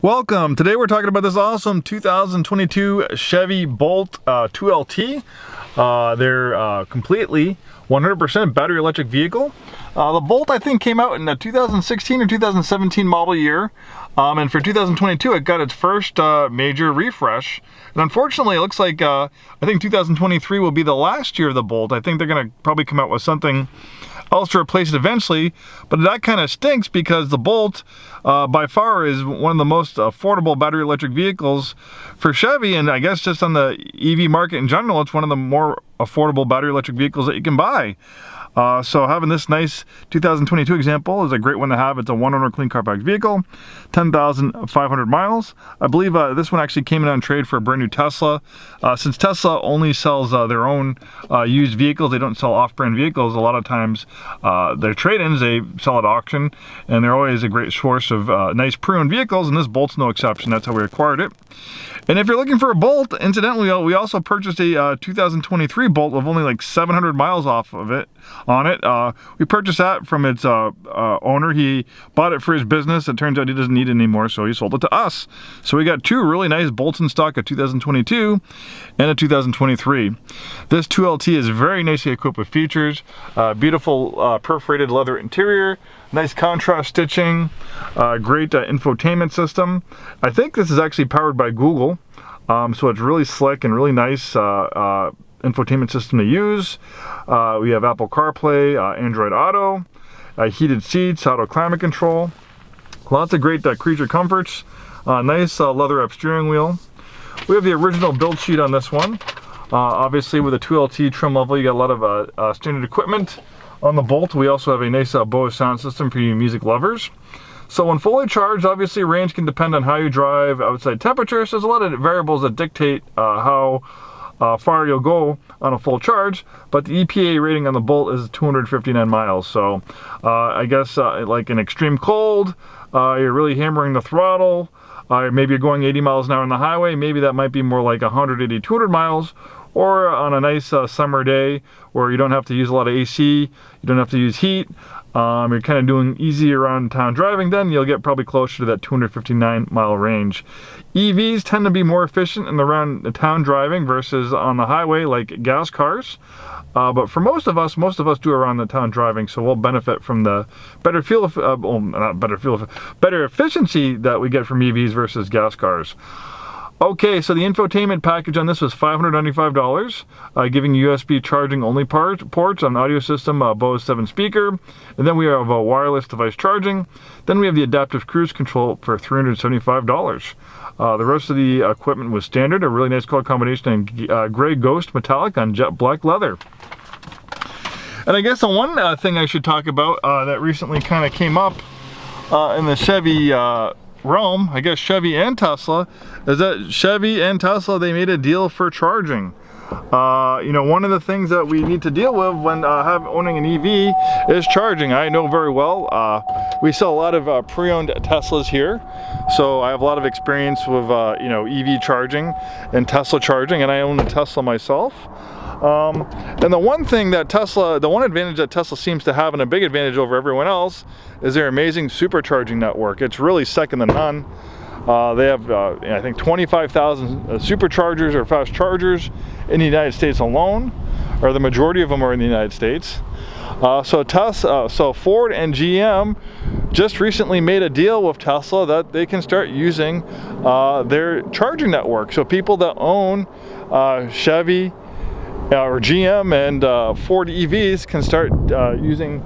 Welcome. Today we're talking about this awesome 2022 Chevy Bolt 2LT. They're completely 100% battery electric vehicle. The Bolt, I think, came out in the 2016 or 2017 model year. And for 2022, it got its first major refresh. And unfortunately, it looks like I think 2023 will be the last year of the Bolt. I think they're going to probably come out with something else to replace it eventually, but that kind of stinks because the Bolt by far is one of the most affordable battery electric vehicles for Chevy, and I guess just on the EV market in general, it's one of the more affordable battery electric vehicles that you can buy. So having this nice 2022 example is a great one to have. It's a one-owner clean car package vehicle, 10,500 miles. I believe this one actually came in on trade for a brand new Tesla. Since Tesla only sells their own used vehicles, they don't sell off-brand vehicles. A lot of times their trade-ins, they sell at auction, and they're always a great source of nice pre-owned vehicles, and this Bolt's no exception. That's how we acquired it. And if you're looking for a Bolt, incidentally, we also purchased a 2023 Bolt with only like 700 miles off of it. We purchased that from its owner. He bought it for his business. It turns out he doesn't need it anymore, so he sold it to us. So we got two really nice Bolts in stock, a 2022 and a 2023. This 2LT is very nicely equipped with features, beautiful perforated leather interior, nice contrast stitching, great infotainment system. I think this is actually powered by Google, so it's really slick and really nice infotainment system to use. We have Apple CarPlay, Android Auto, heated seats, auto climate control, lots of great creature comforts, nice leather up steering wheel. We have the original build sheet on this one. Obviously with a 2LT trim level, you got a lot of standard equipment. On the Bolt, we also have a nice Bose sound system for you music lovers. So when fully charged, obviously range can depend on how you drive, outside temperatures. There's a lot of variables that dictate how far you'll go on a full charge, but the EPA rating on the Bolt is 259 miles. So I guess like in extreme cold, you're really hammering the throttle, maybe you're going 80 miles an hour on the highway, maybe that might be more like 180, 200 miles, or on a nice summer day where you don't have to use a lot of AC, you don't have to use heat, you're kind of doing easy around town driving, then you'll get probably closer to that 259 mile range. EVs tend to be more efficient in around the town driving versus on the highway like gas cars. But for most of us do around the town driving, so we'll benefit from the better better efficiency that we get from EVs versus gas cars. Okay, so the infotainment package on this was $595, giving USB charging only ports on audio system, Bose 7 speaker, and then we have a wireless device charging. Then we have the adaptive cruise control for $375. The rest of the equipment was standard, a really nice color combination in gray ghost metallic on jet black leather. And I guess the one thing I should talk about that recently kind of came up in the Chevy realm, I guess Chevy and Tesla, is that Chevy and Tesla, they made a deal for charging. You know, one of the things that we need to deal with when owning an EV is charging. I know very well. We sell a lot of pre-owned Teslas here, so I have a lot of experience with you know, EV charging and Tesla charging, and I own a Tesla myself. And the one thing that the one advantage that Tesla seems to have, and a big advantage over everyone else, is their amazing supercharging network. It's really second to none. They have, I think, 25,000 superchargers or fast chargers in the United States alone, or the majority of them are in the United States. So Ford and GM just recently made a deal with Tesla that they can start using their charging network. So people that own Chevy or GM and Ford EVs can start using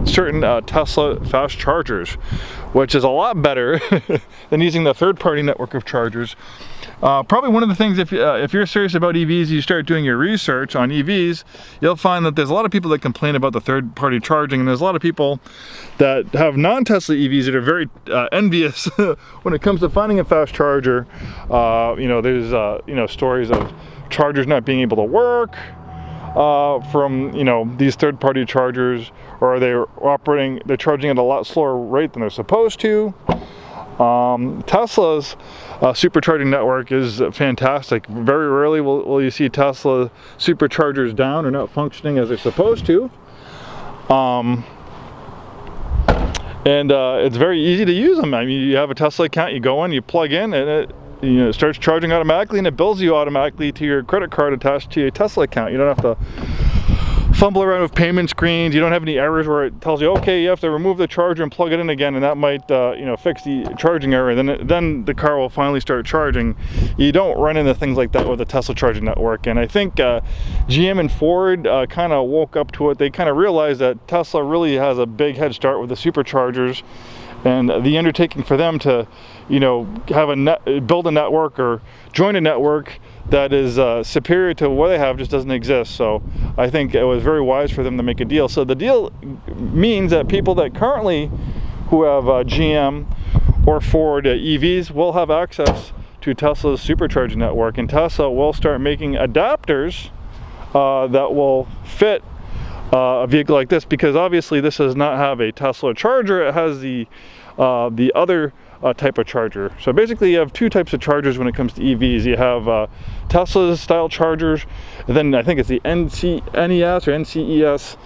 certain Tesla fast chargers, which is a lot better than using the third-party network of chargers. Probably one of the things, if you're serious about EVs, you start doing your research on EVs, you'll find that there's a lot of people that complain about the third-party charging, and there's a lot of people that have non-Tesla EVs that are very envious when it comes to finding a fast charger. You know, there's you know, stories of chargers not being able to work from, you know, these third-party chargers, or they're charging at a lot slower rate than they're supposed to. Tesla's supercharging network is fantastic. Very rarely will you see Tesla superchargers down or not functioning as they're supposed to. And it's very easy to use them. I mean, you have a Tesla account, you go in, you plug in, and it starts charging automatically, and it bills you automatically to your credit card attached to your Tesla account. You don't have to fumble around with payment screens. You don't have any errors where it tells you, okay, you have to remove the charger and plug it in again, and that might fix the charging error. Then the car will finally start charging. You don't run into things like that with the Tesla charging network. And I think GM and Ford kind of woke up to it. They kind of realized that Tesla really has a big head start with the superchargers, and the undertaking for them to have build a network or join a network that is superior to what they have just doesn't exist. So I think it was very wise for them to make a deal. So the deal means that people that currently who have GM or Ford EVs will have access to Tesla's supercharging network, and Tesla will start making adapters that will fit a vehicle like this, because obviously this does not have a Tesla charger. It has the other type of charger. So basically you have two types of chargers when it comes to EVs. You have Tesla style chargers, and then I think it's the NES or NCES,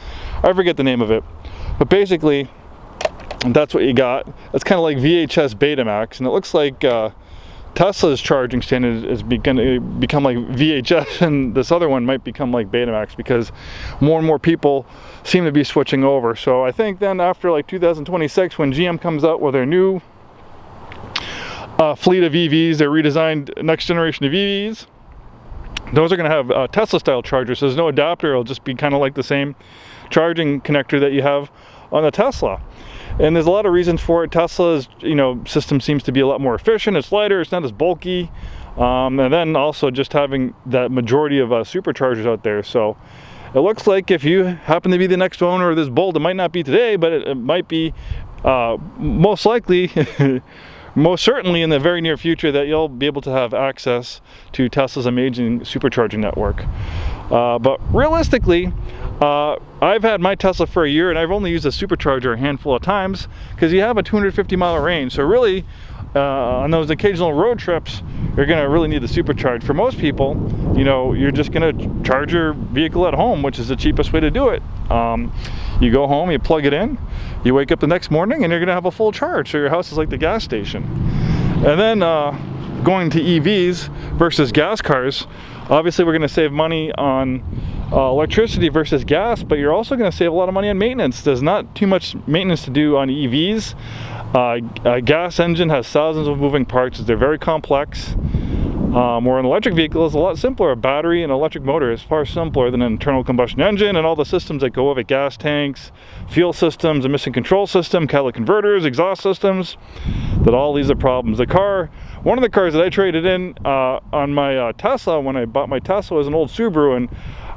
I forget the name of it, but basically that's what you got. It's kind of like VHS Betamax, and it looks like Tesla's charging standard is going to become like VHS, and this other one might become like Betamax, because more and more people seem to be switching over. So I think then after like 2026, when GM comes out with their new fleet of EVs, their redesigned next generation of EVs, those are going to have Tesla style chargers. So there's no adapter. It'll just be kind of like the same charging connector that you have on the Tesla. And there's a lot of reasons for it. Tesla's system seems to be a lot more efficient. It's lighter, it's not as bulky, and then also just having that majority of superchargers out there. So it looks like if you happen to be the next owner of this Bolt, it might not be today, but it might be most likely most certainly in the very near future, that you'll be able to have access to Tesla's amazing supercharging network. But realistically, I've had my Tesla for a year, and I've only used a supercharger a handful of times, because you have a 250-mile range. So really, on those occasional road trips, you're going to really need the supercharge. For most people, you're just going to charge your vehicle at home, which is the cheapest way to do it. You go home, you plug it in, you wake up the next morning, and you're going to have a full charge. So your house is like the gas station. And then going to EVs versus gas cars, obviously we're going to save money on electricity versus gas, but you're also going to save a lot of money on maintenance. There's not too much maintenance to do on EVs. A gas engine has thousands of moving parts. They're very complex. Where an electric vehicle is a lot simpler. A battery and electric motor is far simpler than an internal combustion engine, and all the systems that go with it: gas tanks, fuel systems, emission control system, catalytic converters, exhaust systems. That all these are problems. One of the cars that I traded in on my Tesla when I bought my Tesla was an old Subaru, and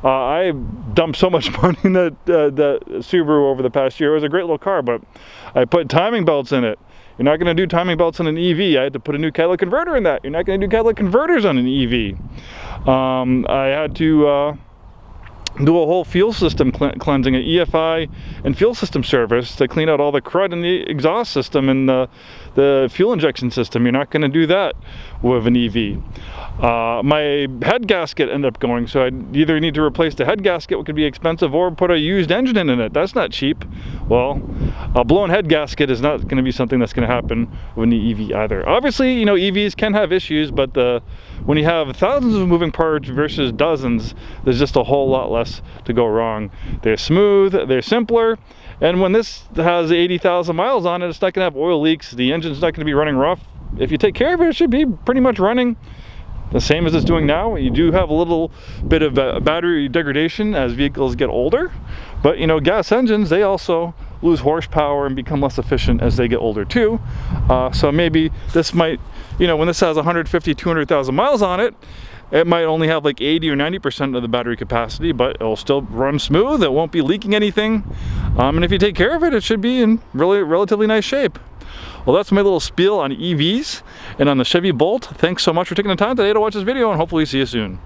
I dumped so much money in that Subaru over the past year. It was a great little car, but I put timing belts in it. You're not going to do timing belts on an EV. I had to put a new catalytic converter in that. You're not going to do catalytic converters on an EV. I had to do a whole fuel system cleansing, an EFI and fuel system service to clean out all the crud in the exhaust system and the fuel injection system. You're not going to do that with an EV. My head gasket ended up going, so I either need to replace the head gasket, which could be expensive, or put a used engine in it. That's not cheap. Well, a blown head gasket is not going to be something that's going to happen with an EV either. Obviously, EVs can have issues, but when you have thousands of moving parts versus dozens, there's just a whole lot less to go wrong. They're smooth, they're simpler, and when this has 80,000 miles on it, it's not going to have oil leaks. The engine's not going to be running rough. If you take care of it, it should be pretty much running the same as it's doing now. You do have a little bit of battery degradation as vehicles get older, but gas engines, they also lose horsepower and become less efficient as they get older too. So maybe this might, when this has 150, 200,000 miles on it, it might only have like 80 or 90% of the battery capacity, but it'll still run smooth. It won't be leaking anything. And if you take care of it, it should be in relatively nice shape. Well, that's my little spiel on EVs and on the Chevy Bolt. Thanks so much for taking the time today to watch this video, and hopefully see you soon.